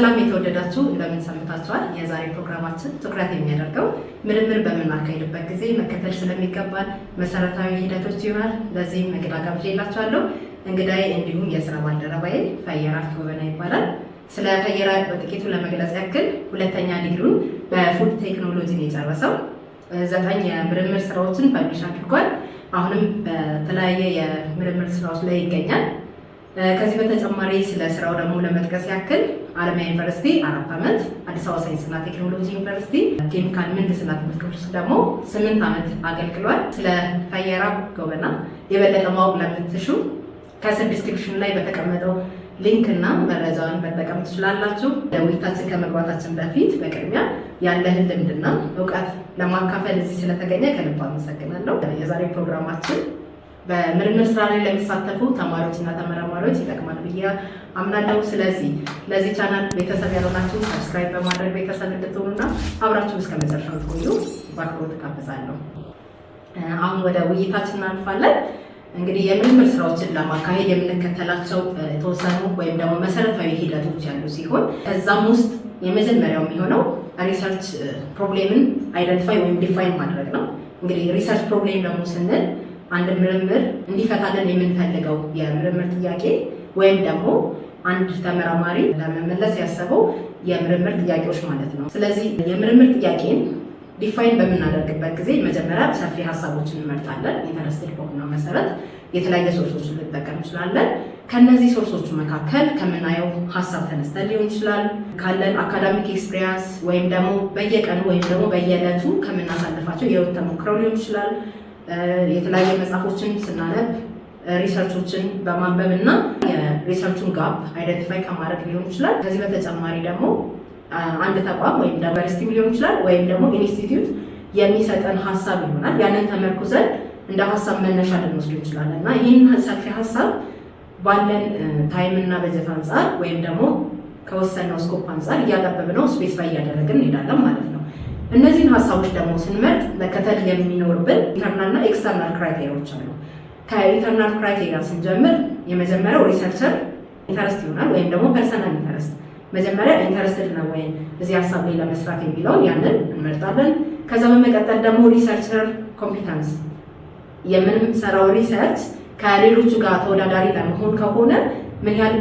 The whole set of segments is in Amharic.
ሰላም የተወደዳችሁ እንደምን ሰምታችኋል? የዛሬ ፕሮግራማችን ትኩረት የሚያደርገው ምርምር በምናካሄድበት ጊዜ መከተል ስለሚገባል መሰረታዊ ሂደቶች ይሆናል። ለዚህም እንግዳ ጋብዤላችኋለሁ። እንግዳዬ እንዲሁም የስራ ባልደረባዬ ፈየራ ጎበና ይባላል። ስለ ፈየራ በጥቂቱ ለመግለጽ ያክል ሁለተኛ ዲግሪውን በፉድ ቴክኖሎጂ ነው የጨረሰው። 9 የምርምር ስራዎችን ፐብሊሽ አድርጓል። አሁንም በተለያየ የምርምር ስራዎች ላይ ይገኛል። ከዚህ በተጨማሪ ስለ ስራው ደግሞ ለመጥቀስ ያክል አለማያ ዩኒቨርሲቲ 4 ዓመት፣ አዲስ አበባ ሳይንስና ቴክኖሎጂ ዩኒቨርሲቲ ኬሚካል ምህንድስና ትምህርት ክፍል ውስጥ ደግሞ 8 ዓመት አገልግሏል። ስለ ፈየራ ጎበና የበለጠ ማወቅ ለምትሹ ከስር ዲስክሪፕሽን ላይ በተቀመጠው ሊንክ እና መረጃውን መጠቀም ትችላላችሁ። ለውይይታችን ከመግባታችን በፊት በቅድሚያ ያለህን ልምድና እውቀት ለማካፈል እዚህ ስለተገኘ ከልብ አመሰግናለሁ። የዛሬ ፕሮግራማችን በምርምር ስራ ላይ ለሚሳተፉ ተማሪዎችና ተመራማሪዎች ይጠቅማል ብዬ አምናለሁ። ስለዚህ ለዚህ ቻናል ቤተሰብ ያልሆናችሁ ሰብስክራይብ በማድረግ ቤተሰብ እንድትሆኑና አብራችሁ እስከ መጨረሻው ቆዩ በአክብሮት ጋብዛለሁ። አሁን ወደ ውይይታችን እናልፋለን። እንግዲህ የምርምር ስራዎችን ለማካሄድ የምንከተላቸው የተወሰኑ ወይም ደግሞ መሰረታዊ ሂደቶች ያሉ ሲሆን ከዛም ውስጥ የመጀመሪያው የሚሆነው ሪሰርች ፕሮብሌምን አይደንቲፋይ ወይም ዲፋይን ማድረግ ነው። እንግዲህ ሪሰርች ፕሮብሌም ደግሞ ስንል አንድ ምርምር እንዲፈታልን የምንፈልገው የምርምር ጥያቄ ወይም ደግሞ አንድ ተመራማሪ ለመመለስ ያሰበው የምርምር ጥያቄዎች ማለት ነው። ስለዚህ የምርምር ጥያቄን ዲፋይን በምናደርግበት ጊዜ መጀመሪያ ሰፊ ሀሳቦችን እንመርጣለን። ኢንተረስትድ በሆነው መሰረት የተለያየ ሶርሶችን ልንጠቀም እንችላለን። ከነዚህ ሶርሶቹ መካከል ከምናየው ሀሳብ ተነስተን ሊሆን ይችላል፣ ካለን አካዳሚክ ኤክስፒሪየንስ ወይም ደግሞ በየቀኑ ወይም ደግሞ በየዕለቱ ከምናሳልፋቸው የህይወት ተሞክረው ሊሆን ይችላል። የተለያየ መጽሐፎችን ስናነብ ሪሰርቾችን በማንበብ እና የሪሰርቹን ጋፕ አይደንቲፋይ ከማድረግ ሊሆን ይችላል። ከዚህ በተጨማሪ ደግሞ አንድ ተቋም ወይም ዩኒቨርሲቲ ሊሆን ይችላል ወይም ደግሞ ኢንስቲትዩት የሚሰጠን ሀሳብ ይሆናል። ያንን ተመርኩዘን እንደ ሀሳብ መነሻ ልንወስድ እንችላለን እና ይህን ሰፊ ሀሳብ ባለን ታይም እና በጀት አንጻር ወይም ደግሞ ከወሰነው ስኮፕ አንጻር እያጠበብነው ስፔሲፋይ እያደረግን እንሄዳለን ማለት ነው። እነዚህን ሀሳቦች ደግሞ ስንመርጥ መከተል የሚኖርብን ኢንተርናል እና ኤክስተርናል ክራይቴሪያዎች አሉ። ከኢንተርናል ክራይቴሪያ ስንጀምር የመጀመሪያው ሪሰርቸር ኢንተረስት ይሆናል ወይም ደግሞ ፐርሰናል ኢንተረስት። መጀመሪያ ኢንተረስትድ ነው ወይም እዚህ ሀሳብ ላይ ለመስራት የሚለውን ያንን እንመርጣለን። ከዛ በመቀጠል ደግሞ ሪሰርቸር ኮምፒተንስ፣ የምንሰራው ሪሰርች ከሌሎቹ ጋር ተወዳዳሪ ለመሆን ከሆነ ምን ያህል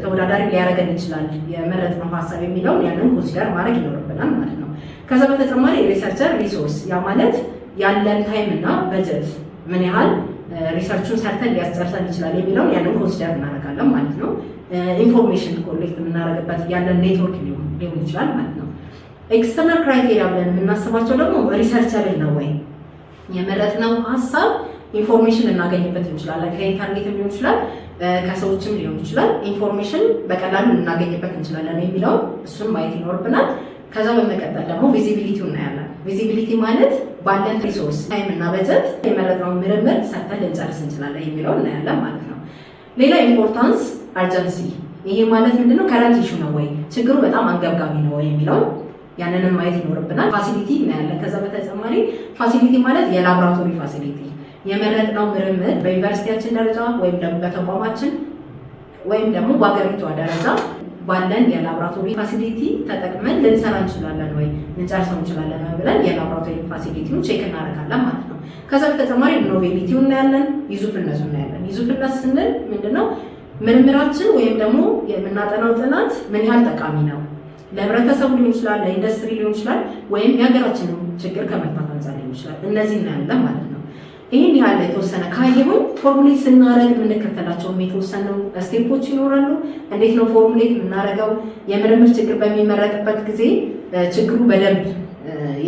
ተወዳዳሪ ሊያደርገን ይችላል የመረጥነው ሀሳብ የሚለውን ያንን ኮንሲደር ማድረግ ይኖርብናል ማለት ነው። ከዛ በተጨማሪ ሪሰርቸር ሪሶርስ፣ ያ ማለት ያለን ታይም እና በጀት ምን ያህል ሪሰርቹን ሰርተን ሊያስጨርሰን ይችላል የሚለውን ያንን ኮንሲደር እናደርጋለን ማለት ነው። ኢንፎርሜሽን ኮሌክት የምናደርግበት ያለን ኔትወርክ ሊሆን ይችላል ማለት ነው። ኤክስተርናል ክራይቴሪያ ብለን የምናስባቸው ደግሞ ሪሰርቸብል ነው ወይ የመረጥነው ሀሳብ ኢንፎርሜሽን እናገኝበት እንችላለን። ከኢንተርኔት ሊሆን ይችላል፣ ከሰዎችም ሊሆን ይችላል። ኢንፎርሜሽን በቀላሉ እናገኝበት እንችላለን የሚለውን እሱን ማየት ይኖርብናል። ከዛ በመቀጠል ደግሞ ቪዚቢሊቲው እናያለን። ቪዚቢሊቲ ማለት ባለን ሪሶርስ ታይም እና በጀት የመረጥነውን ምርምር ሰርተን ልንጨርስ እንችላለን የሚለውን እናያለን ማለት ነው። ሌላ ኢምፖርታንስ አርጀንሲ፣ ይሄ ማለት ምንድነው? ከረንት ኢሹ ነው ወይ ችግሩ በጣም አንገብጋቢ ነው ወይ የሚለውን ያንንም ማየት ይኖርብናል። ፋሲሊቲ እናያለን። ከዛ በተጨማሪ ፋሲሊቲ ማለት የላቦራቶሪ ፋሲሊቲ፣ የመረጥነው ምርምር በዩኒቨርሲቲያችን ደረጃ ወይም ደግሞ በተቋማችን ወይም ደግሞ በአገሪቷ ደረጃ ባለን የላቦራቶሪ ፋሲሊቲ ተጠቅመን ልንሰራ እንችላለን ወይ ልንጨርሰው እንችላለን ወይ ብለን የላቦራቶሪ ፋሲሊቲውን ቼክ እናደርጋለን ማለት ነው። ከዛ በተጨማሪ ኖቬሊቲው እናያለን፣ ይዙፍነቱ እናያለን። ይዙፍነት ስንል ምንድነው? ምርምራችን ወይም ደግሞ የምናጠናው ጥናት ምን ያህል ጠቃሚ ነው ለህብረተሰቡ ሊሆን ይችላል፣ ለኢንዱስትሪ ሊሆን ይችላል፣ ወይም የሀገራችንን ችግር ከመፍታት አንጻር ሊሆን ይችላል። እነዚህ እናያለን ማለት ነው። ይህን ያህል የተወሰነ ካየሁን ፎርሙሌት ስናደርግ የምንከተላቸው የተወሰኑ ስቴፖች ይኖራሉ። እንዴት ነው ፎርሙሌት የምናደርገው? የምርምር ችግር በሚመረጥበት ጊዜ ችግሩ በደንብ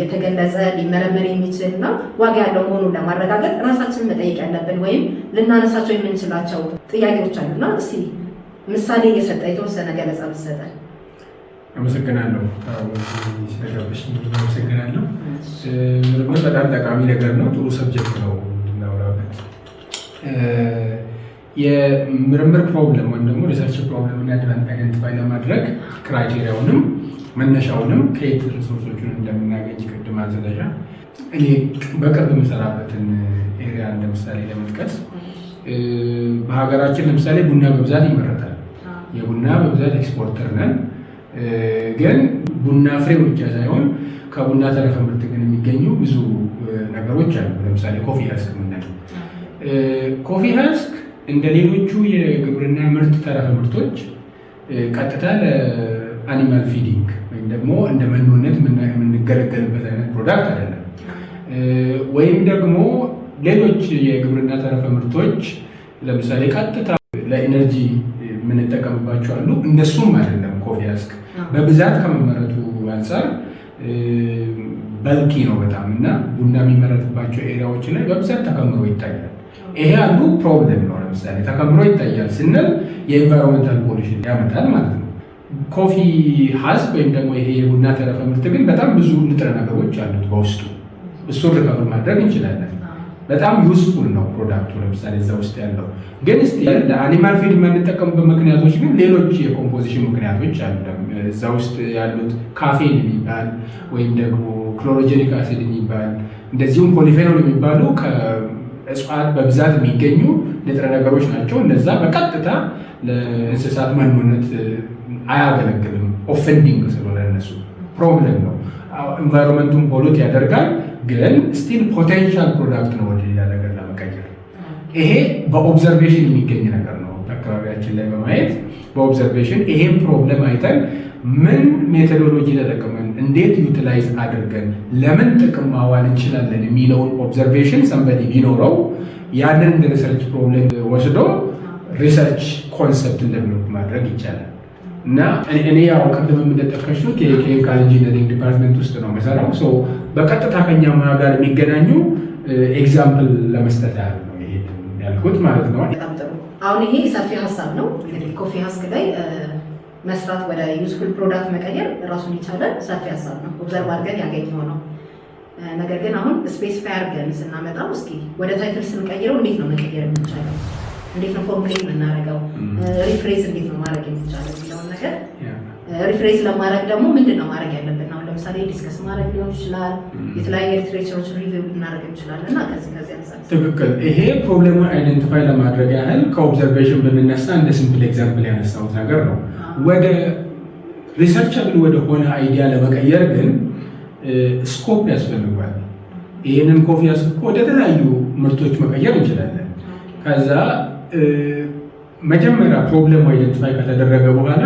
የተገለጸ ሊመረመር የሚችል እና ዋጋ ያለው መሆኑን ለማረጋገጥ ራሳችንን መጠየቅ ያለብን ወይም ልናነሳቸው የምንችላቸው ጥያቄዎች አሉና እስቲ ምሳሌ እየሰጠ የተወሰነ ገለጻ ብትሰጠን። አመሰግናለሁ። ስለጋበሽ አመሰግናለሁ። ምርምር በጣም ጠቃሚ ነገር ነው። ጥሩ ሰብጀክት ነው እንድናወራበት። የምርምር ፕሮብለም ወይም ደግሞ ሪሰርች ፕሮብለም እና አይደንቲፋይ ለማድረግ ክራይቴሪያውንም መነሻውንም ከየት ሪሶርሶቹን እንደምናገኝ ቅድም አዘጋጃ እኔ በቅርብ የምሰራበትን ኤሪያ እንደምሳሌ ለመጥቀስ በሀገራችን ለምሳሌ ቡና በብዛት ይመረታል። የቡና በብዛት ኤክስፖርተር ነን። ግን ቡና ፍሬው ብቻ ሳይሆን ከቡና ተረፈ ምርት ግን የሚገኙ ብዙ ነገሮች አሉ። ለምሳሌ ኮፊ ሀስክ የምንለው ኮፊ ሀስክ እንደ ሌሎቹ የግብርና ምርት ተረፈ ምርቶች ቀጥታ ለአኒማል ፊዲንግ ወይም ደግሞ እንደ መኖነት የምንገለገልበት አይነት ፕሮዳክት አይደለም። ወይም ደግሞ ሌሎች የግብርና ተረፈ ምርቶች ለምሳሌ ቀጥታ ለኢነርጂ የምንጠቀምባቸው አሉ። እንደሱም አይደለም። ኮፊ ሀስክ በብዛት ከመመረቱ አንጻር በልቂ ነው በጣም እና ቡና የሚመረትባቸው ኤሪያዎች ላይ በብዛት ተከምሮ ይታያል። ይሄ አንዱ ፕሮብሌም ነው። ለምሳሌ ተከምሮ ይታያል ስንል የኤንቫይሮንመንታል ፖሊሽን ያመጣል ማለት ነው። ኮፊ ሀስክ ወይም ደግሞ ይሄ የቡና ተረፈ ምርት ግን በጣም ብዙ ንጥረ ነገሮች አሉት በውስጡ። እሱን ሪከቨር ማድረግ እንችላለን። በጣም ዩስፉል ነው ፕሮዳክቱ። ለምሳሌ እዛ ውስጥ ያለው ግን እስቲ ለአኒማል ፊድ የምንጠቀምበት ምክንያቶች ግን ሌሎች የኮምፖዚሽን ምክንያቶች አሉ። እዛ ውስጥ ያሉት ካፌን የሚባል ወይም ደግሞ ክሎሮጀኒክ አሲድ የሚባል እንደዚሁም ፖሊፌኖል የሚባሉ ከእጽዋት በብዛት የሚገኙ ንጥረ ነገሮች ናቸው። እነዛ በቀጥታ ለእንስሳት መኖነት አያገለግልም። ኦፌንዲንግ ስለሆነ እነሱ ፕሮብለም ነው። ኢንቫይሮንመንቱን ፖሉት ያደርጋል። ግን ስቲል ፖቴንሻል ፕሮዳክት ነው ወደ ሌላ ነገር ለመቀየር። ይሄ በኦብዘርቬሽን የሚገኝ ነገር ነው። አካባቢያችን ላይ በማየት በኦብዘርቬሽን ይሄን ፕሮብለም አይተን ምን ሜቶዶሎጂ ተጠቅመን እንዴት ዩቲላይዝ አድርገን ለምን ጥቅም ማዋል እንችላለን የሚለውን ኦብዘርቬሽን ሰንበዲ ቢኖረው ያንን እንደ ሪሰርች ፕሮብለም ወስዶ ሪሰርች ኮንሰፕትን ዴቨሎፕ ማድረግ ይቻላል። እና እኔ ያው ቅድም እንደጠቀስኩት የኬሚካል ኢንጂነሪንግ ዲፓርትመንት ውስጥ ነው የምሰራው። በቀጥታ ከኛ ሙያ ጋር የሚገናኙ ኤግዛምፕል ለመስጠት ያህል ነው ይሄ ያልኩት ማለት ነው። በጣም ጥሩ። አሁን ይሄ ሰፊ ሀሳብ ነው እንግዲህ ኮፊ ሀስክ ላይ መስራት ወደ ዩዝፉል ፕሮዳክት መቀየር ራሱን የቻለ ሰፊ ሀሳብ ነው። ኦብዘርቭ አድርገን ያገኘው ነው። ነገር ግን አሁን ስፔሲፋይ አድርገን ስናመጣው እስኪ ወደ ታይትል ስንቀይረው እንዴት ነው መቀየር የሚቻለው? እንዴት ነው ፎርሙሌት የምናደርገው? ሪፍሬዝ እንዴት ነው ማድረግ የሚቻለው የሚለውን ነገር ሪፍሬዝ ለማድረግ ደግሞ ምንድን ነው ማድረግ ያለብን? አሁን ለምሳሌ ዲስከስ ማድረግ ሊሆን ይችላል፣ የተለያየ ሊትሬቸሮች ሪቪው ልናደርግ እንችላለን እና ከዚህ አንጻር ትክክል። ይሄ ፕሮብሌሙን አይደንቲፋይ ለማድረግ ያህል ከኦብዘርቬሽን ብንነሳ እንደ ሲምፕል ኤግዛምፕል ያነሳሁት ነገር ነው። ወደ ሪሰርቸብል ወደ ሆነ አይዲያ ለመቀየር ግን ስኮፕ ያስፈልጓል። ይህንን ኮፊ ሀስክ ወደ ተለያዩ ምርቶች መቀየር እንችላለን። ከዛ መጀመሪያ ፕሮብሌሙ አይደንቲፋይ ከተደረገ በኋላ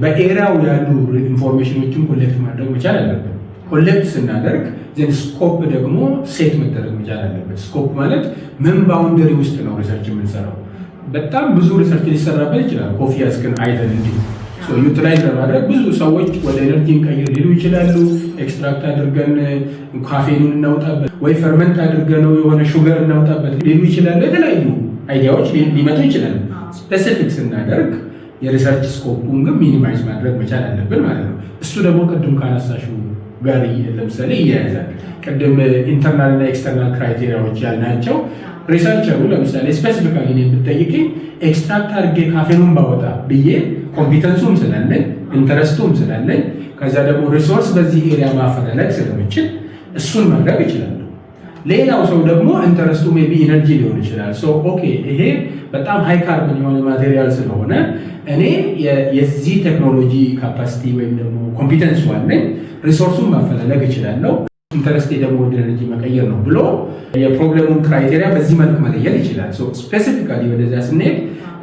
በኤሪያው ያሉ ኢንፎርሜሽኖችን ኮሌክት ማድረግ መቻል አለብን። ኮሌክት ስናደርግ ዘን ስኮፕ ደግሞ ሴት መደረግ መቻል አለበት። ስኮፕ ማለት ምን ባውንደሪ ውስጥ ነው ሪሰርች የምንሰራው? በጣም ብዙ ሪሰርች ሊሰራበት ይችላል። ኮፊ ሀስክን አይተን እንዲሁ ዩቲላይዝ ለማድረግ ብዙ ሰዎች ወደ ኤነርጂ እንቀይር ሊሉ ይችላሉ። ኤክስትራክት አድርገን ካፌኑን እናውጣበት ወይ ፈርመንት አድርገነው የሆነ ሹገር እናውጣበት ሊሉ ይችላሉ። የተለያዩ አይዲያዎች ሊመጡ ይችላሉ። ስፔሲፊክ ስናደርግ የሪሰርች ስኮፑን ግን ሚኒማይዝ ማድረግ መቻል አለብን ማለት ነው። እሱ ደግሞ ቅድም ካነሳሽው ጋር ለምሳሌ እያያዛል። ቅድም ኢንተርናል እና ኤክስተርናል ክራይቴሪያዎች ያልናቸው ሪሰርቸሩ ለምሳሌ ስፔሲፊካሊ እኔን ብትጠይቂኝ ኤክስትራክት አድርጌ ካፌኑን ባወጣ ብዬ ኮምፒተንሱም ስላለኝ ኢንተረስቱም ስላለኝ ከዛ ደግሞ ሪሶርስ በዚህ ኤሪያ ማፈላለግ ስለምችል እሱን ማድረግ ይችላል። ሌላው ሰው ደግሞ ኢንተረስቱ ሜይ ቢ ኢነርጂ ሊሆን ይችላል። ኦኬ ይሄ በጣም ሃይ ካርበን የሆነ ማቴሪያል ስለሆነ እኔ የዚህ ቴክኖሎጂ ካፓሲቲ ወይም ደግሞ ኮምፒተንሱ አለኝ፣ ሪሶርሱን ማፈላለግ እችላለሁ፣ ኢንተረስቴ ደግሞ ወደ ኤነርጂ መቀየር ነው ብሎ የፕሮብሌሙን ክራይቴሪያ በዚህ መልክ መለየት ይችላል። ስፔሲፊካሊ ወደዚያ ስንሄድ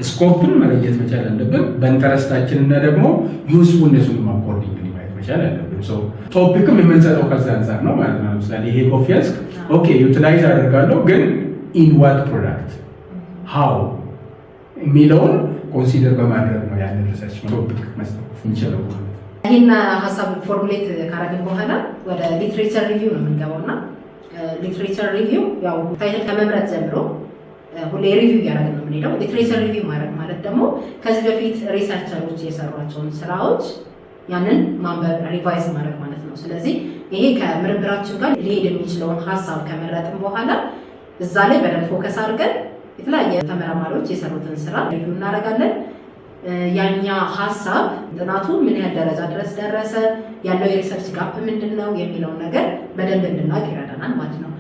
ስኮፕን መለየት መቻል አለብን። በኢንተረስታችን እና ደግሞ ዩዝፉልነሱን አኮርዲንግ ማየት መቻል አለብን። ቶፒክም የምንሰጠው ከዛ አንጻር ነው ማለት ነው። ለምሳሌ ይሄ ኮፊ ሀስክ ኦኬ ዩቲላይዝ አደርጋለሁ፣ ግን ኢን ዋት ፕሮዳክት ሃው የሚለውን ኮንሲደር በማድረግ ነው ያንን ሪሰርች ቶፒክ መስጠት የሚችለው። ይህን ሀሳብ ፎርሙሌት ካረግን በኋላ ወደ ሊትሬቸር ሪቪው ነው የምንገባው እና ሊትሬቸር ሪቪው ያው ታይትል ከመምረጥ ጀምሮ ሁሌ ሪቪው እያደረግን ነው የምንሄደው። ሊትሬቸር ሪቪው ማድረግ ማለት ደግሞ ከዚህ በፊት ሪሰርቸሮች የሰሯቸውን ስራዎች ያንን ማንበብ ሪቫይዝ ማድረግ ማለት ነው። ስለዚህ ይሄ ከምርምራችን ጋር ሊሄድ የሚችለውን ሀሳብ ከመረጥን በኋላ እዛ ላይ በደንብ ፎከስ አድርገን የተለያየ ተመራማሪዎች የሰሩትን ስራ ሪቪው እናደርጋለን። ያኛ ሀሳብ ጥናቱ ምን ያህል ደረጃ ድረስ ደረሰ፣ ያለው የሪሰርች ጋፕ ምንድን ነው የሚለውን ነገር በደንብ እንድናውቅ ይረዳናል ማለት ነው።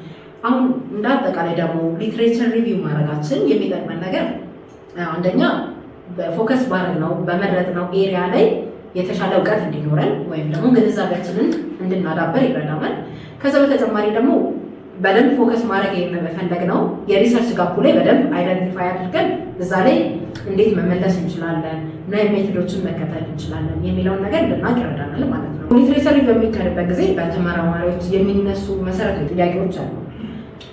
አሁን እንደ አጠቃላይ ደግሞ ሊትሬቸር ሪቪው ማድረጋችን የሚጠቅመን ነገር አንደኛ ፎከስ ባደረግነው በመረጥነው ኤሪያ ላይ የተሻለ እውቀት እንዲኖረን ወይም ደግሞ ግንዛቤያችንን እንድናዳበር ይረዳናል። ከዛ በተጨማሪ ደግሞ በደንብ ፎከስ ማድረግ የምንፈልግ ነው የሪሰርች ጋፑ ላይ በደንብ አይደንቲፋይ አድርገን እዛ ላይ እንዴት መመለስ እንችላለን እና ሜቶዶችን መከተል እንችላለን የሚለውን ነገር እንድናውቅ ይረዳናል ማለት ነው። ሊትሬቸር ሪቪው በሚካሄድበት ጊዜ በተመራማሪዎች የሚነሱ መሰረታዊ ጥያቄዎች አሉ።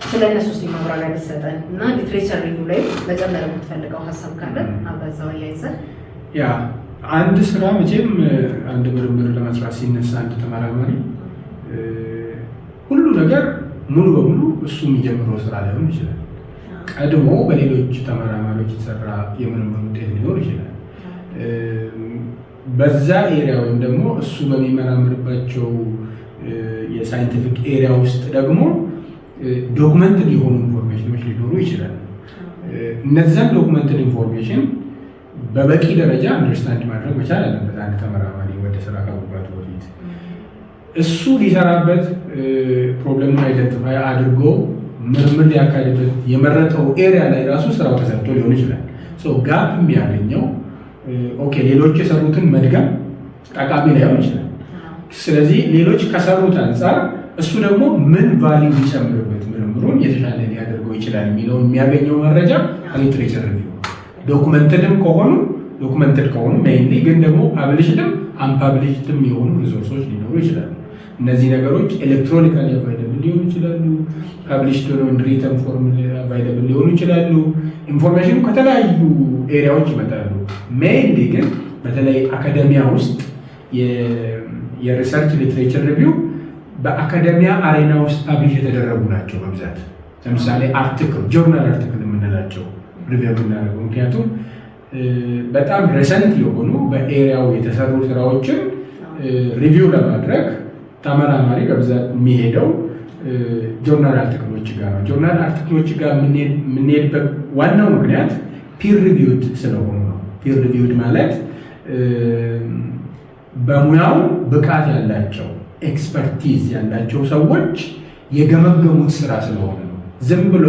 ስለ እነሱ እስኪ ማብራሪያ ቢሰጠን እና ሊትሬቸር ሪቪው ላይ መጨመር የምትፈልገው ሀሳብ ካለ አበዛው እያይዘን። ያ አንድ ስራ መቼም አንድ ምርምር ለመስራት ሲነሳ አንድ ተመራማሪ ሁሉ ነገር ሙሉ በሙሉ እሱ የሚጀምረው ስራ ላይሆን ይችላል። ቀድሞ በሌሎች ተመራማሪዎች የተሰራ የምርምር ውጤት ሊኖር ይችላል። በዛ ኤሪያ ወይም ደግሞ እሱ በሚመራምርባቸው የሳይንቲፊክ ኤሪያ ውስጥ ደግሞ ዶክመንት የሆኑ ኢንፎርሜሽኖች ሊኖሩ ይችላል። እነዛን ዶክመንትን ኢንፎርሜሽን በበቂ ደረጃ አንደርስታንድ ማድረግ መቻል አለበት አንድ ተመራማሪ ወደ ስራ ከመግባቱ በፊት። እሱ ሊሰራበት ፕሮብለሙን አይደንቲፋይ አድርጎ ምርምር ሊያካሂድበት የመረጠው ኤሪያ ላይ ራሱ ስራው ተሰርቶ ሊሆን ይችላል። ጋፕ የሚያገኘው ኦኬ ሌሎች የሰሩትን መድገም ጠቃሚ ላይሆን ይችላል። ስለዚህ ሌሎች ከሰሩት አንጻር እሱ ደግሞ ምን ቫልዩ ሊጨምርበት ምርምሩን የተሻለ ሊያደርገው ይችላል የሚለውን የሚያገኘው መረጃ ሊትሬቸር ሪቪው ዶኩመንትድም ከሆኑ ሜይንሊ ግን ደግሞ ፓብሊሽድም አንፓብሊሽድም የሆኑ ሪሶርሶች ሊኖሩ ይችላሉ። እነዚህ ነገሮች ኤሌክትሮኒካሊ አቫይለብል ሊሆኑ ይችላሉ። ፓብሊሽድ ሆነው ሪተን ፎርም አቫይለብል ሊሆኑ ይችላሉ። ኢንፎርሜሽኑ ከተለያዩ ኤሪያዎች ይመጣሉ። ሜይንሊ ግን በተለይ አካደሚያ ውስጥ የሪሰርች ሊትሬቸር ሪቪው በአካደሚያ አሬና ውስጥ ፓብሊሽ የተደረጉ ናቸው በብዛት። ለምሳሌ አርቲክል፣ ጆርናል አርቲክል የምንላቸው ሪቪው የምናደርገው ምክንያቱም በጣም ሬሰንት የሆኑ በኤሪያው የተሰሩ ስራዎችን ሪቪው ለማድረግ ተመራማሪ በብዛት የሚሄደው ጆርናል አርቲክሎች ጋር ነው። ጆርናል አርቲክሎች ጋር የምንሄድበት ዋናው ምክንያት ፒር ሪቪውድ ስለሆኑ ነው። ፒር ሪቪውድ ማለት በሙያው ብቃት ያላቸው ኤክስፐርቲዝ ያላቸው ሰዎች የገመገሙት ስራ ስለሆነ ነው። ዝም ብሎ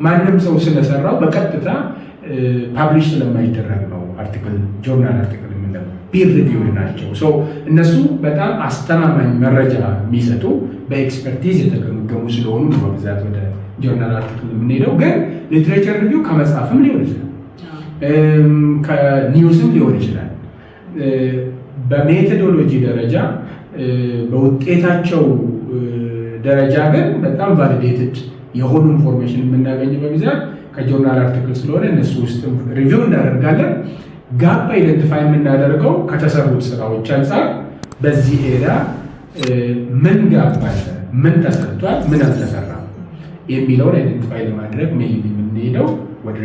ማንም ሰው ስለሰራው በቀጥታ ፓብሊሽ ስለማይደረግ ነው። አርቲክል ጆርናል አርቲክል የምንለው ፒር ሪቪውድ ናቸው። እነሱ በጣም አስተማማኝ መረጃ የሚሰጡ በኤክስፐርቲዝ የተገመገሙ ስለሆኑ ነው በብዛት ወደ ጆርናል አርቲክል የምንሄደው። ግን ሊትሬቸር ሪቪው ከመጽሐፍም ሊሆን ይችላል፣ ከኒውስም ሊሆን ይችላል። በሜቶዶሎጂ ደረጃ በውጤታቸው ደረጃ ግን በጣም ቫሊዴትድ የሆኑ ኢንፎርሜሽን የምናገኘው በብዛት ከጆርናል አርቲክል ስለሆነ እነሱ ውስጥ ሪቪው እናደርጋለን። ጋፕ አይደንቲፋይ የምናደርገው ከተሰሩት ስራዎች አንጻር በዚህ ኤሪያ ምን ጋፕ አለ፣ ምን ተሰርቷል፣ ምን አልተሰራም የሚለውን አይደንቲፋይ ለማድረግ ሜይንሊ የምንሄደው ወደ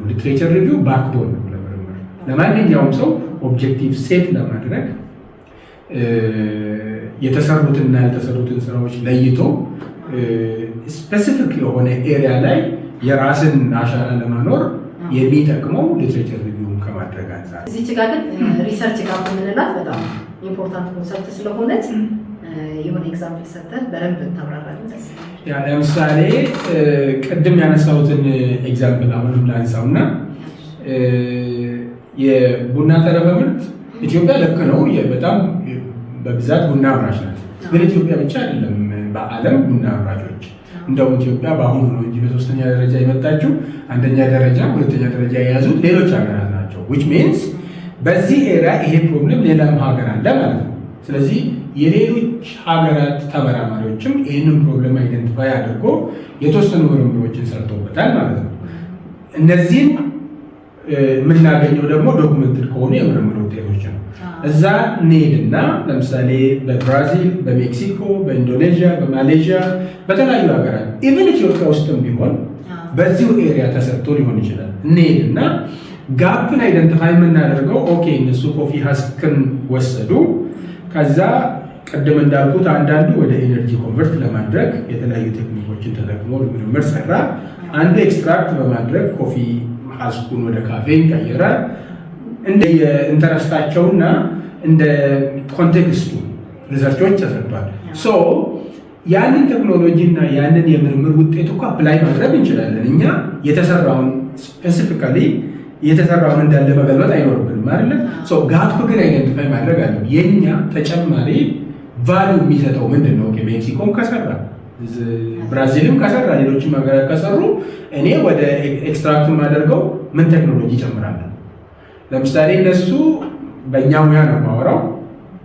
ሊትሬቸር ሪቪው ባክቦን ነው ለምርምር። ለማንኛውም ሰው ኦብጀክቲቭ ሴት ለማድረግ የተሰሩትና ያልተሰሩትን ስራዎች ለይቶ ስፔሲፊክ የሆነ ኤሪያ ላይ የራስን አሻራ ለማኖር የሚጠቅመው ሊትሬቸር ሪቪው ከማድረግ አንጻር። እዚች ጋር ግን ሪሰርች ጋር የምንላት በጣም ኢምፖርታንት ኮንሰፕት ስለሆነች የሆነ ኤግዛምፕል ሰጥተን በደንብ ታብራራለን። ለምሳሌ ቅድም ያነሳሁትን ኤግዛምፕል አሁንም ላንሳውና የቡና ተረፈ ምርት ኢትዮጵያ ልክ ነው በጣም በብዛት ቡና አምራች ናት። ግን ኢትዮጵያ ብቻ አይደለም በዓለም ቡና አምራቾች። እንደውም ኢትዮጵያ በአሁኑ ነው እንጂ በሶስተኛ ደረጃ የመጣችው፣ አንደኛ ደረጃ ሁለተኛ ደረጃ የያዙት ሌሎች ሀገራት ናቸው። ዊች ሚንስ በዚህ ኤሪያ ይሄ ፕሮብለም ሌላም ሀገር አለ ማለት ነው። ስለዚህ የሌሎች ሀገራት ተመራማሪዎችም ይህንን ፕሮብለም አይደንቲፋይ አድርጎ የተወሰኑ ምርምሮችን ሰርተውበታል ማለት ነው። እነዚህን የምናገኘው ደግሞ ዶክመንትድ ከሆኑ የምርምር ውጤቶች ነው። እዛ እንሄድና ለምሳሌ በብራዚል፣ በሜክሲኮ፣ በኢንዶኔዥያ፣ በማሌዥያ፣ በተለያዩ ሀገራት ኢቨን ኢትዮጵያ ውስጥም ቢሆን በዚሁ ኤሪያ ተሰርቶ ሊሆን ይችላል። እንሄድና ጋፕን አይደንቲፋይ የምናደርገው ኦኬ እነሱ ኮፊ ሀስክን ወሰዱ። ከዛ ቅድም እንዳልኩት አንዳንዱ ወደ ኤነርጂ ኮንቨርት ለማድረግ የተለያዩ ቴክኒኮችን ተጠቅሞ ምርምር ሰራ። አንዱ ኤክስትራክት በማድረግ ኮፊ ሀስኩን ወደ ካፌን ቀየረ። እንደ ኢንተረስታቸውና እንደ ኮንቴክስቱ ሪሰርቾች ተሰርቷል። ያንን ቴክኖሎጂ እና ያንን የምርምር ውጤት እኮ አፕላይ ማድረግ እንችላለን። እኛ የተሰራውን ስፔሲፊካሊ የተሰራውን እንዳለ መገልበጥ አይኖርብንም አይደል? ጋፕ ግን አይደንቲፋይ ማድረግ አለ። የኛ ተጨማሪ ቫልዩ የሚሰጠው ምንድነው? ሜክሲኮም ከሰራ ብራዚልም ከሰራ ሌሎችም ሀገራት ከሰሩ እኔ ወደ ኤክስትራክት የማደርገው ምን ቴክኖሎጂ ጨምራለሁ? ለምሳሌ እነሱ በእኛ ሙያ ነው የማወራው።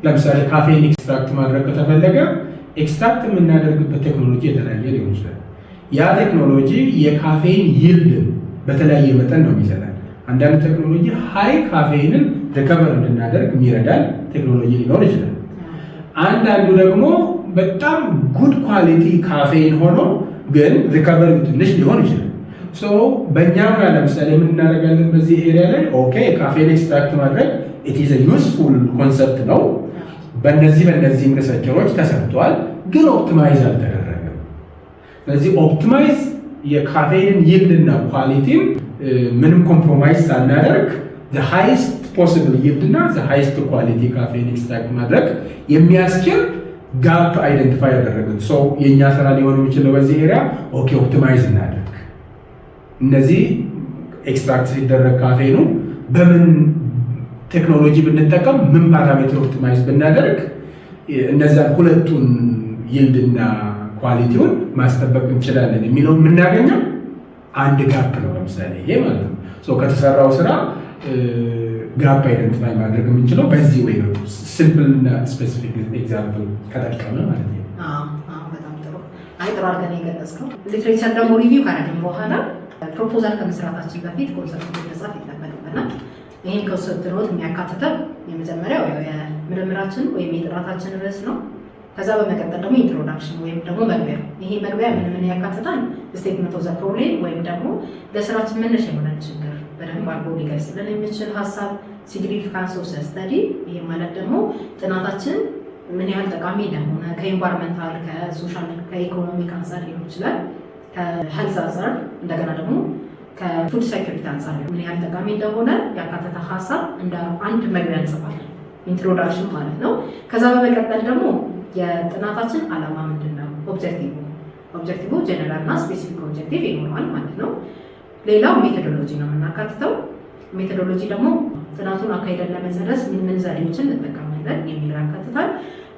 ለምሳሌ ካፌን ኤክስትራክት ማድረግ ከተፈለገ ኤክስትራክት የምናደርግበት ቴክኖሎጂ የተለያየ ሊሆን ይችላል። ያ ቴክኖሎጂ የካፌን ይልድ በተለያየ መጠን ነው የሚሰጠን። አንዳንድ ቴክኖሎጂ ሃይ ካፌንን ሪከቨር እንድናደርግ የሚረዳን ቴክኖሎጂ ሊኖር ይችላል። አንዳንዱ ደግሞ በጣም ጉድ ኳሊቲ ካፌን ሆኖ ግን ሪከቨሪ ትንሽ ሊሆን ይችላል። በእኛ ሙያ ለምሳሌ ምን እናደርጋለን በዚህ ኤሪያ ላይ ኦኬ ካፌን ኤክስትራክት ማድረግ ኢት ኢዝ ዩስፉል ኮንሰፕት ነው። በእነዚህ ሪሰርቸሮች ተሰርተዋል፣ ግን ኦፕቲማይዝ አልተደረገም። ስለዚህ ኦፕቲማይዝ የካፌንን ይልድና ኳሊቲን ምንም ኮምፕሮማይዝ ሳናደርግ the highest possible yield እና the highest quality ካፌን ኤክስትራክት ማድረግ የሚያስችል ጋፕ አይደንቲፋይ ያደረግን የእኛ ስራ ሊሆን የሚችለው በዚህ ኤሪያ ኦኬ ኦፕቲማይዝ እናደርግ። እነዚህ ኤክስትራክት ሲደረግ ካፌኑ በምን ቴክኖሎጂ ብንጠቀም ምን ፓራሜትር ኦፕቲማይዝ ብናደርግ እነዛን ሁለቱን ይልድና ኳሊቲውን ማስጠበቅ እንችላለን የሚለውን የምናገኘው አንድ ጋፕ ነው። ለምሳሌ ይሄ ማለት ነው ከተሰራው ስራ ጋፕ አይደንቲፋይ ማድረግ የምንችለው በዚህ ወይ ነው። ሲምፕል እና ስፔሲፊክ ኤግዛምፕል ከጠቀመ ማለት ነው። በጣም ጥሩ አድርገን የገለጽከው። ሊትሬቸር ደግሞ ሪቪው ካደረግን በኋላ ፕሮፖዛል ከመስራታችን በፊት ኮንሰፕት መጻፍ ይጠበቅብናል። ይህን ኮንሰፕት ኖት የሚያካትተው የመጀመሪያው የምርምራችን ወይም የጥናታችን ርዕስ ነው። ከዛ በመቀጠል ደግሞ ኢንትሮዳክሽን ወይም ደግሞ መግቢያ። ይሄ መግቢያ ምን ያካትታል? ስቴትመንት ኦፍ ዘ ፕሮብሌም ወይም ደግሞ ለስራችን መነሻ የሆነ ችግር በደንብ አድርጎ ሊገልጽልን የሚችል ሀሳብ፣ ሲግኒፊካንስ ኦፍ ስተዲ። ይሄ ማለት ደግሞ ጥናታችን ምን ያህል ጠቃሚ እንደሆነ ከኢንቫይሮንመንታል፣ ከሶሻል፣ ከኢኮኖሚክ አንጻር ሊሆን ይችላል፣ ከሄልዝ አንጻር፣ እንደገና ደግሞ ከፉድ ሴኩሪቲ አንጻር ምን ያህል ጠቃሚ እንደሆነ ያካተተ ሀሳብ እንደ አንድ መግቢያ እንጽፋለን፣ ኢንትሮዳክሽን ማለት ነው። ከዛ በመቀጠል ደግሞ የጥናታችን ዓላማ ምንድን ነው? ኦብጀክቲቭ ጀነራል እና ስፔሲፊክ ኦብጀክቲቭ ይኖረዋል ማለት ነው። ሌላው ሜቶዶሎጂ ነው የምናካትተው። ሜቶዶሎጂ ደግሞ ጥናቱን አካሂደን ለመጨረስ ምን ዘዴዎችን እንጠቀማለን የሚለው ያካትታል።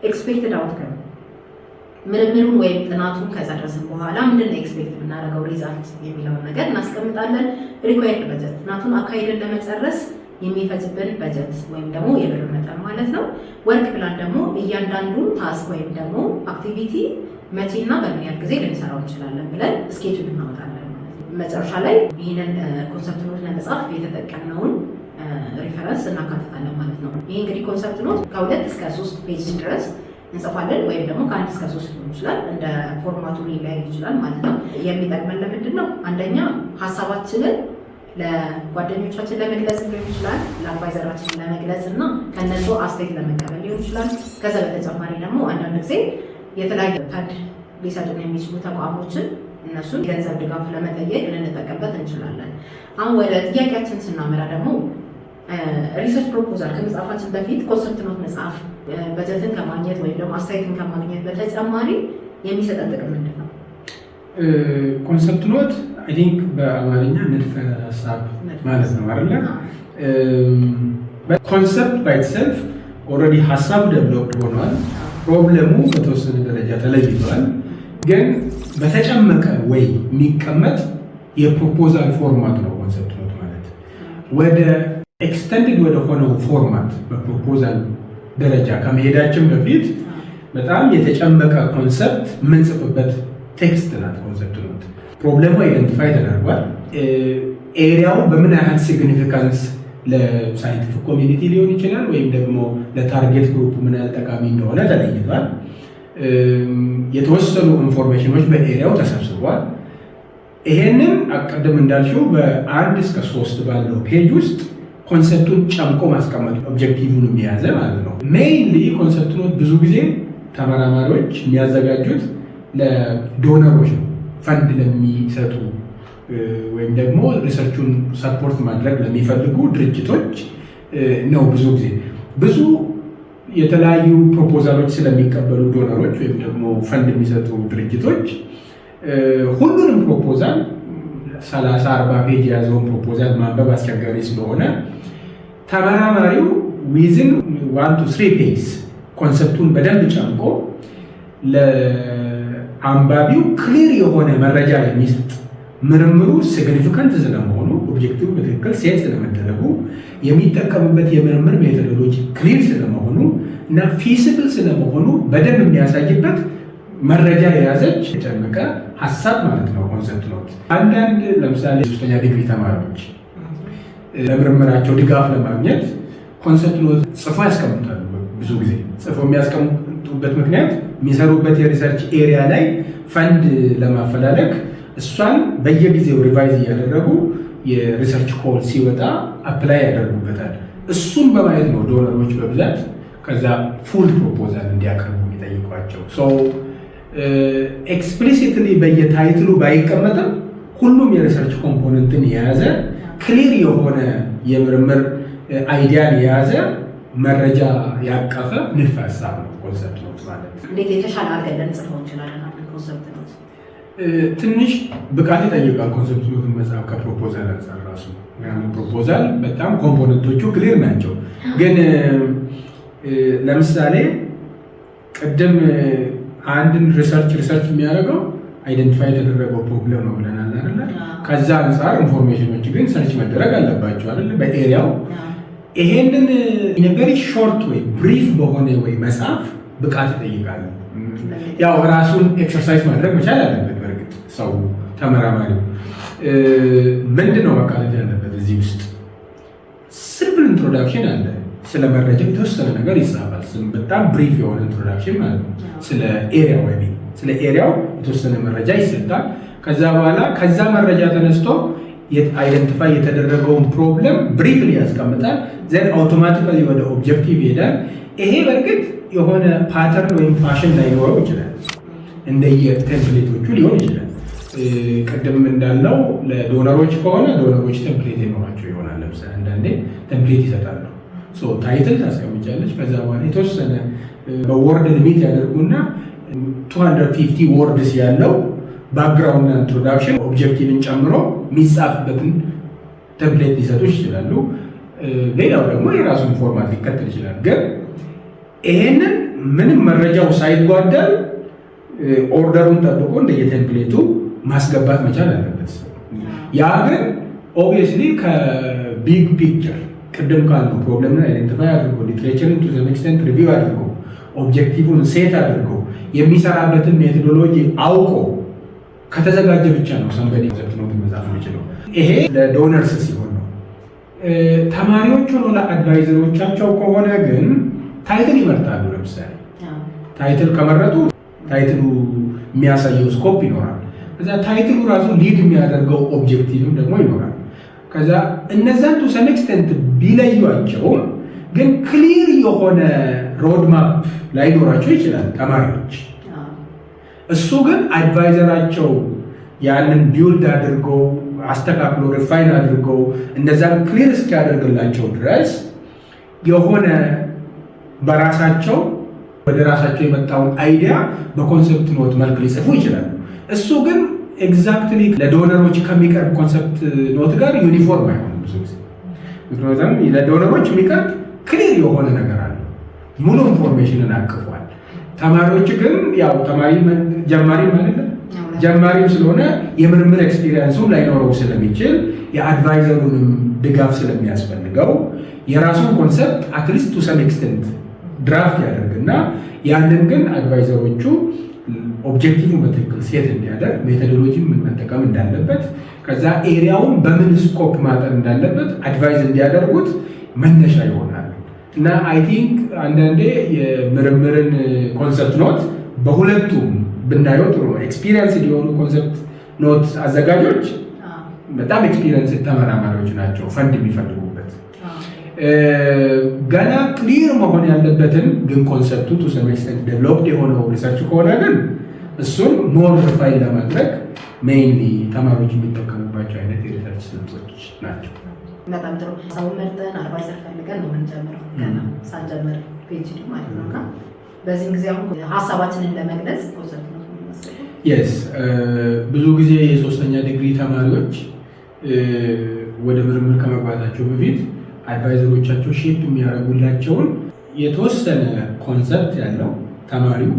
ኤክስፔክትድ አውትከም ምርምሩን ወይም ጥናቱን ከጨረስን በኋላ ምንድን ነው ኤክስፔክት የምናደርገው ሪዛልት የሚለውን ነገር እናስቀምጣለን። ሪኳየርድ በጀት ጥናቱን አካሂደን ለመጨረስ የሚፈጅብን በጀት ወይም ደግሞ የብር መጠን ማለት ነው። ወርክ ፕላን ደግሞ እያንዳንዱ ታስክ ወይም ደግሞ አክቲቪቲ መቼና በምን ያህል ጊዜ ልንሰራው እንችላለን ብለን ስኬጁል እናወጣለን ማለት ነው። መጨረሻ ላይ ይህንን ኮንሰፕት ኖት ለመጻፍ የተጠቀምነውን ሪፈረንስ እናካትታለን ማለት ነው። ይህ እንግዲህ ኮንሰፕት ኖት ከ2 እስከ 3 ፔጅ ድረስ እንጽፋለን ወይም ደግሞ ከ1 እስከ 3 ሊሆን ይችላል፣ እንደ ፎርማቱ ሊለያይ ይችላል ማለት ነው። የሚጠቅመን ለምንድን ነው? አንደኛ ሀሳባችንን ለጓደኞቻችን ለመግለጽ ሊሆን ይችላል፣ ለአድቫይዘራችን ለመግለጽ እና ከነሱ አስተያየት ለመቀበል ሊሆን ይችላል። ከዛ በተጨማሪ ደግሞ አንዳንድ ጊዜ የተለያየ ካርድ ሊሰጡን የሚችሉ ተቋሞችን እነሱን ገንዘብ ድጋፍ ለመጠየቅ ልንጠቀምበት እንችላለን። አሁን ወደ ጥያቄያችን ስናመራ ደግሞ ሪሰርች ፕሮፖዛል ከመጻፋችን በፊት ኮንሰፕት ኖት መጽሐፍ በጀትን ከማግኘት ወይም ደግሞ አስተያየትን ከማግኘት በተጨማሪ የሚሰጠን ጥቅም ምንድን ነው? ኮንሰፕት ኖት አይ ቲንክ በአማርኛ ንድፈ ሀሳብ ማለት ነው አይደለ? ኮንሰፕት ባይ ኢትሰልፍ ኦልሬዲ ሀሳቡ ደቨሎፕድ ሆኗል። ፕሮብለሙ በተወሰነ ደረጃ ተለይቷል። ግን በተጨመቀ ወይ የሚቀመጥ የፕሮፖዛል ፎርማት ነው ኮንሰፕት ኖት ማለት። ወደ ኤክስተንድድ ወደ ሆነው ፎርማት በፕሮፖዛል ደረጃ ከመሄዳችን በፊት በጣም የተጨመቀ ኮንሰፕት የምንጽፍበት ቴክስት ናት ኮንሰፕት ኖት። ፕሮብለሙ አይደንቲፋይ ተደርጓል። ኤሪያው በምን ያህል ሲግኒፊካንስ ለሳይንቲፊክ ኮሚኒቲ ሊሆን ይችላል ወይም ደግሞ ለታርጌት ግሩፕ ምን ያህል ጠቃሚ እንደሆነ ተለይቷል። የተወሰኑ ኢንፎርሜሽኖች በኤሪያው ተሰብስቧል። ይሄንን ቅድም እንዳልሽው በ1 እስከ 3 ባለው ፔጅ ውስጥ ኮንሰፕቱን ጨምቆ ማስቀመጥ ኦብጀክቲቭን የያዘ ማለት ነው። ሜይንሊ ኮንሰፕት ኖት ብዙ ጊዜ ተመራማሪዎች የሚያዘጋጁት ለዶነሮች ነው፣ ፈንድ ለሚሰጡ ወይም ደግሞ ሪሰርቹን ሰፖርት ማድረግ ለሚፈልጉ ድርጅቶች ነው። ብዙ የተለያዩ ፕሮፖዛሎች ስለሚቀበሉ ዶነሮች ወይም ደግሞ ፈንድ የሚሰጡ ድርጅቶች ሁሉንም ፕሮፖዛል 30-40 ፔጅ የያዘውን ፕሮፖዛል ማንበብ አስቸጋሪ ስለሆነ ተመራማሪው ዊዝን 1 to 3 ፔጅስ ኮንሰፕቱን በደንብ ጨምቆ ለአንባቢው ክሊር የሆነ መረጃ የሚሰጥ ምርምሩ ሲግኒፊካንት ስለመሆኑ ኦብጀክቲቭ በትክክል ሴት ስለመደረጉ የሚጠቀምበት የምርምር ሜቶዶሎጂ ክሊር ስለመሆኑ እና ፊዚብል ስለመሆኑ በደንብ የሚያሳይበት መረጃ የያዘች የጨመቀ ሀሳብ ማለት ነው ኮንሰፕት ኖት። አንዳንድ ለምሳሌ 3ኛ ዲግሪ ተማሪዎች ለምርምራቸው ድጋፍ ለማግኘት ኮንሰፕት ኖት ጽፎ ያስቀምጣሉ። ብዙ ጊዜ ጽፎ የሚያስቀምጡበት ምክንያት የሚሰሩበት የሪሰርች ኤሪያ ላይ ፈንድ ለማፈላለግ እሷን በየጊዜው ሪቫይዝ እያደረጉ የሪሰርች ኮል ሲወጣ አፕላይ ያደርጉበታል። እሱን በማየት ነው ዶነሮች በብዛት ከዛ ፉል ፕሮፖዛል እንዲያቀርቡ የሚጠይቋቸው። ኤክስፕሊሲትሊ በየታይትሉ ባይቀመጥም ሁሉም የሪሰርች ኮምፖነንትን የያዘ ክሊር የሆነ የምርምር አይዲያን የያዘ መረጃ ያቀፈ ንድፈ ሀሳብ ነው ኮንሰፕት ኖት ማለት። እንዴት የተሻለ አድርገን ልንጽፈው እንችላለን? ኮንሰፕት ኖት ትንሽ ብቃት ይጠይቃል። ኮንሰፕት ኖትን መጽሐፍ ከፕሮፖዛል አንጻር ራሱ ፕሮፖዛል በጣም ኮምፖነንቶቹ ክሊር ናቸው። ግን ለምሳሌ ቅድም አንድን ሪሰርች የሚያደርገው አይደንቲፋይ የተደረገው ፕሮብለም ነው ብለናል አይደለ? ከዛ አንጻር ኢንፎርሜሽኖች ግን ሰርች መደረግ አለባቸው አይደለ? በኤሪያው ይሄንን ቬሪ ሾርት ወይ ብሪፍ በሆነ ወይ መጽሐፍ ብቃት ይጠይቃል። ያው ራሱን ኤክሰርሳይዝ ማድረግ መቻል አለበት። በእርግጥ ሰው ተመራማሪው ምንድነው መካተት ያለበት እዚህ ውስጥ? ሲምፕል ኢንትሮዳክሽን አለ። ስለ መረጃ የተወሰነ ነገር ይጻፋል። በጣም ብሪፍ የሆነ ኢንትሮዳክሽን ማለት ነው። ስለ ኤሪያው ወይ ስለ ኤሪያው የተወሰነ መረጃ ይሰጣል። ከዛ በኋላ ከዛ መረጃ ተነስቶ አይደንቲፋይ የተደረገውን ፕሮብለም ብሪፍሊ ያስቀምጣል። ዘን አውቶማቲካሊ ወደ ኦብጀክቲቭ ይሄዳል። ይሄ በእርግጥ የሆነ ፓተርን ወይም ፋሽን ላይኖረው ይችላል። እንደየ ቴምፕሌቶቹ ሊሆን ይችላል። ቅድም እንዳለው ለዶነሮች ከሆነ ዶነሮች ቴምፕሌት ይኖራቸው ይሆናል። ለምሳሌ አንዳንዴ ቴምፕሌት ይሰጣሉ። ታይትል ታስቀምጫለች። ከዛ በኋላ የተወሰነ በወርድ ሊሚት ያደርጉና 250 ወርድስ ያለው ባክግራውንድ ኢንትሮዳክሽን ኦብጀክቲቭን ጨምሮ የሚጻፍበትን ቴምፕሌት ሊሰጡ ይችላሉ። ሌላው ደግሞ የራሱን ፎርማት ሊከተል ይችላል። ግን ይሄንን ምንም መረጃው ሳይጓደል ኦርደሩን ጠብቆ እንደየቴምፕሌቱ ማስገባት መቻል አለበት። ያ ግን ኦብቪየስሊ ከቢግ ፒክቸር ቅድም ካልነው ፕሮብለምን አይደንቲፋይ አድርጎ ሊትሬቸርን ቱ ሰም ኤክስቴንት ሪቪው አድርጎ ኦብጀክቲቭን ሴት አድርጎ የሚሰራበትን ሜቶዶሎጂ አውቆ ከተዘጋጀ ብቻ ነው ሰንበዲ ኮንሰፕት ኖት መጻፍ የሚችለው። ይሄ ለዶነርስ ሲሆን ነው። ተማሪዎቹ ነው ለአድቫይዘሮቻቸው ከሆነ ግን ታይትል ይመርጣሉ። ለምሳሌ ታይትል ከመረጡ ታይትሉ የሚያሳየው ስኮፕ ይኖራል። ከዛ ታይትሉ ራሱ ሊድ የሚያደርገው ኦብጀክቲቭም ደግሞ ይኖራል። ከዛ እነዛን ቱ ሰም ኤክስቴንት ቢለዩአቸውም ግን ክሊር የሆነ ሮድማፕ ላይኖራቸው ይችላል ተማሪዎች። እሱ ግን አድቫይዘራቸው ያንን ቢውልድ አድርገው አስተካክሎ ሪፋይን አድርገው እነዛን ክሊር እስኪያደርግላቸው ድረስ የሆነ በራሳቸው ወደ ራሳቸው የመጣውን አይዲያ በኮንሰፕት ኖት መልክ ሊጽፉ ይችላሉ። እሱ ግን ኤግዛክትሊ ለዶነሮች ከሚቀርብ ኮንሰፕት ኖት ጋር ዩኒፎርም አይሆንም ብዙ ጊዜ። ምክንያቱም ለዶነሮች የሚቀርብ ክሊር የሆነ ነገር አለ፣ ሙሉ ኢንፎርሜሽንን አቅፏል። ተማሪዎች ግን ያው ጀማሪ ማለት ነው። ጀማሪም ስለሆነ የምርምር ኤክስፒሪየንሱም ላይኖረው ስለሚችል የአድቫይዘሩንም ድጋፍ ስለሚያስፈልገው የራሱን ኮንሰፕት አትሊስት ቱ ሰም ኤክስቴንት ድራፍት ያደርግና ያንን ግን አድቫይዘሮቹ ኦብጀክቲቭን በትክክል ሴት እንዲያደርግ ሜቶዶሎጂ ምን መጠቀም እንዳለበት ከዛ ኤሪያውን በምን ስኮፕ ማጠር እንዳለበት አድቫይዝ እንዲያደርጉት መነሻ ይሆናል። እና አይ ቲንክ አንዳንዴ የምርምርን ኮንሰፕት ኖት በሁለቱም ብናየው ጥሩ ነው። ኤክስፒሪየንስ የሆኑ ኮንሰፕት ኖት አዘጋጆች በጣም ኤክስፒሪየንስ ተመራማሪዎች ናቸው ፈንድ የሚፈልጉበት። ገና ክሊር መሆን ያለበትን ግን ኮንሰፕቱ ቱ ሰም ኤክስቴንት ዴቨሎፕድ የሆነው ሪሰርች ከሆነ ግን እሱን ሞር ሪፋይን ለማድረግ ሜይንሊ ተማሪዎች የሚጠቀሙባቸው አይነት የሪሰርች ስልቶች ናቸው። በጣም ጥሩ። ሰው መርጠን አድቫይዘር ፈልገን ነው የምንጀምረው ገና ሳንጀምር ፒኤችዲ ማለት ነው። እና በዚህም ጊዜ አሁን ሀሳባችንን ለመግለጽ ኮንሰፕት ነው የሚመስለው የስ ብዙ ጊዜ የሶስተኛ ዲግሪ ተማሪዎች ወደ ምርምር ከመግባታቸው በፊት አድቫይዘሮቻቸው ሼፕ የሚያደርጉላቸውን የተወሰነ ኮንሰፕት ያለው ተማሪው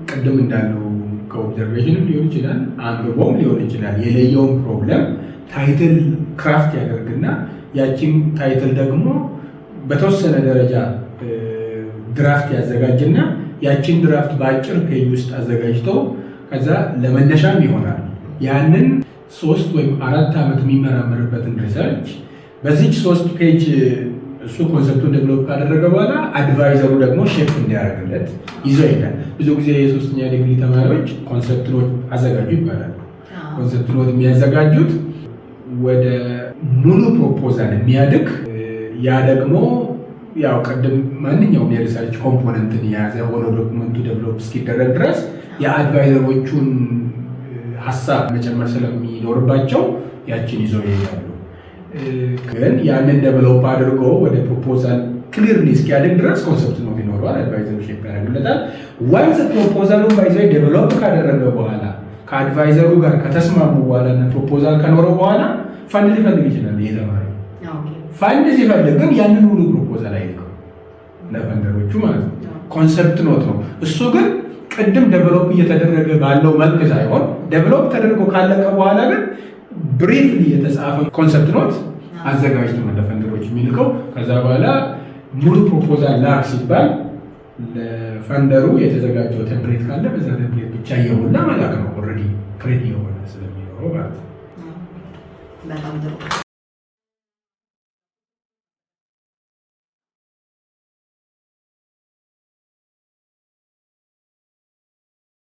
ቅድም እንዳለው ከኦብዘርቬሽንም ሊሆን ይችላል፣ አንብቦም ሊሆን ይችላል። የለየውን ፕሮብለም ታይትል ክራፍት ያደርግና ያቺን ታይትል ደግሞ በተወሰነ ደረጃ ድራፍት ያዘጋጅና ያቺን ድራፍት በአጭር ፔጅ ውስጥ አዘጋጅቶ ከዛ ለመነሻም ይሆናል። ያንን 3 ወይም 4 ዓመት የሚመራመርበትን ሪሰርች በዚች 3 ፔጅ እሱ ኮንሰፕቱን ዴቨሎፕ ካደረገ በኋላ አድቫይዘሩ ደግሞ ሼፕ እንዲያደርግለት ይዞ ይሄዳል። ብዙ ጊዜ የሶስተኛ ዲግሪ ተማሪዎች ኮንሰፕት ኖት አዘጋጁ ይባላል። ኮንሰፕት ኖት የሚያዘጋጁት ወደ ሙሉ ፕሮፖዛል የሚያድግ ያ ደግሞ ያው ቅድም ማንኛውም የሪሰርች ኮምፖነንትን የያዘ ሆኖ ዶክመንቱ ዴቨሎፕ እስኪደረግ ድረስ የአድቫይዘሮቹን ሀሳብ መጨመር ስለሚኖርባቸው ያችን ይዘው ይሄዳሉ። ግን ያንን ዴቨሎፕ አድርጎ ወደ ፕሮፖዛል ክሊርሊ እስኪያድግ ድረስ ኮንሰፕት ኖት ይኖረዋል፣ አድቫይዘሩ ሼፕ ያደርግለታል። ዋንስ ፕሮፖዛሉን ባይዘው ዴቨሎፕ ካደረገ በኋላ ከአድቫይዘሩ ጋር ከተስማሙ በኋላ እና ፕሮፖዛል ከኖረው በኋላ ፈንድ ሊፈልግ ይችላል። ይሄ ተማሪ ፈንድ ሲፈልግ ግን ያንን ሙሉ ፕሮፖዛል አይልከው ለፈንደሮቹ ማለት ነው። ኮንሰፕት ኖት ነው እሱ። ግን ቅድም ዴቨሎፕ እየተደረገ ባለው መልክ ሳይሆን ዴቨሎፕ ተደርጎ ካለቀ በኋላ ግን ብሪፍሊ የተጻፈ ኮንሰፕት ኖት አዘጋጅቶ ነው ለፈንደሮች የሚልከው። ከዛ በኋላ ሙሉ ፕሮፖዛል ላክ ሲባል ለፈንደሩ የተዘጋጀው ቴምፕሌት ካለ በዛ ቴምፕሌት ብቻ የሆነ መላክ ነው። ኦልሬዲ ክሬዲ የሆነ ስለሚኖረው ማለት ነው። በጣም ጥሩ።